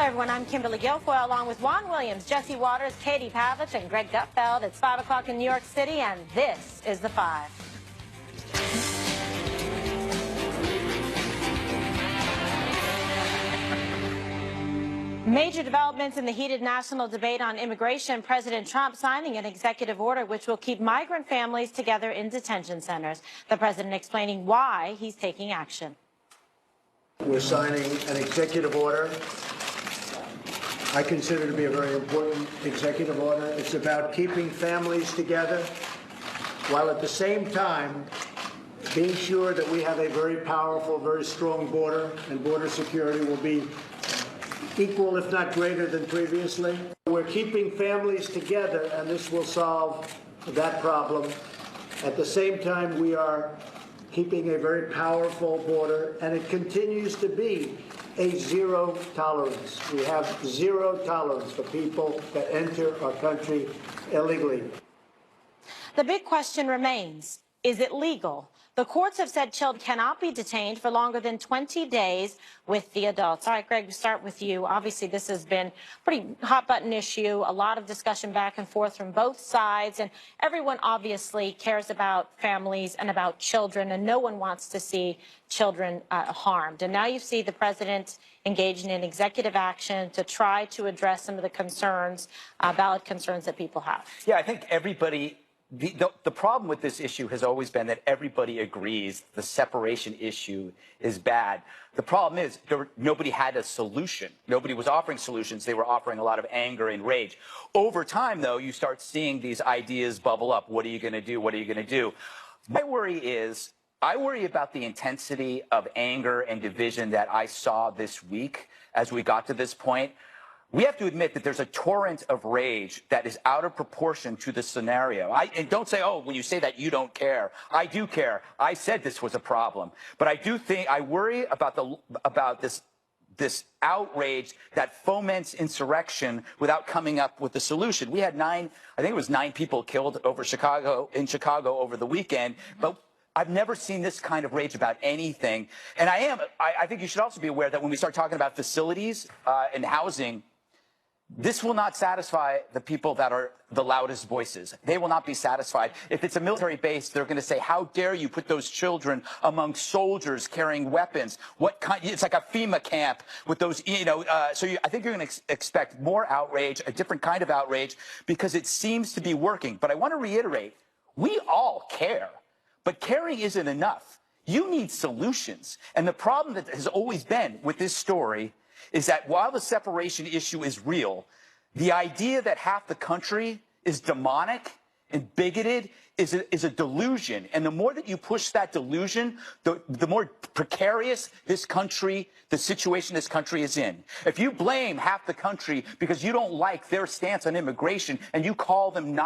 Hi, everyone. I'm Kimberly Guilfoyle, along with Juan Williams, Jesse Waters, Katie Pavlich, and Greg Gutfeld. It's 5 o'clock in New York City, and this is The Five. Major developments in the heated national debate on immigration. President Trump signing an executive order which will keep migrant families together in detention centers. The president explaining why he's taking action. We're signing an executive order I consider to be a very important executive order. It's about keeping families together while at the same time being sure that we have a very powerful, very strong border, and border security will be equal, if not greater, than previously. We're keeping families together, and this will solve that problem. At the same time, we are keeping a very powerful border, and it continues to be a zero tolerance. We have zero tolerance for people that enter our country illegally. The big question remains, is it legal? The courts have said children cannot be detained for longer than 20 days with the adults. All right, Greg, we start with you. Obviously, this has been a pretty hot-button issue, a lot of discussion back and forth from both sides, and everyone obviously cares about families and about children, and no one wants to see children harmed. And now you see the president engaging in executive action to try to address some of the concerns, valid concerns that people have. Yeah, I think everybody... The problem with this issue has always been that everybody agrees the separation issue is bad. The problem is nobody had a solution. Nobody was offering solutions. They were offering a lot of anger and rage. Over time, though, you start seeing these ideas bubble up. What are you going to do? What are you going to do? My worry is, I worry about the intensity of anger and division that I saw this week as we got to this point. We have to admit that there's a torrent of rage that is out of proportion to the scenario. And don't say, oh, when you say that, you don't care. I do care. I said this was a problem. But I do think, I worry about this outrage that foments insurrection without coming up with a solution. We had I think it was 9 people killed in Chicago over the weekend. But I've never seen this kind of rage about anything. And I think you should also be aware that when we start talking about facilities and housing, this will not satisfy the people that are the loudest voices. They will not be satisfied. If it's a military base, they're going to say, how dare you put those children among soldiers carrying weapons? It's like a FEMA camp with those, I think you're going to expect more outrage, a different kind of outrage, because it seems to be working. But I want to reiterate, we all care, but caring isn't enough. You need solutions. And the problem that has always been with this story is that while the separation issue is real, the idea that half the country is demonic and bigoted is a delusion. And the more that you push that delusion, the more precarious this country, the situation this country is in. If you blame half the country because you don't like their stance on immigration and you call them not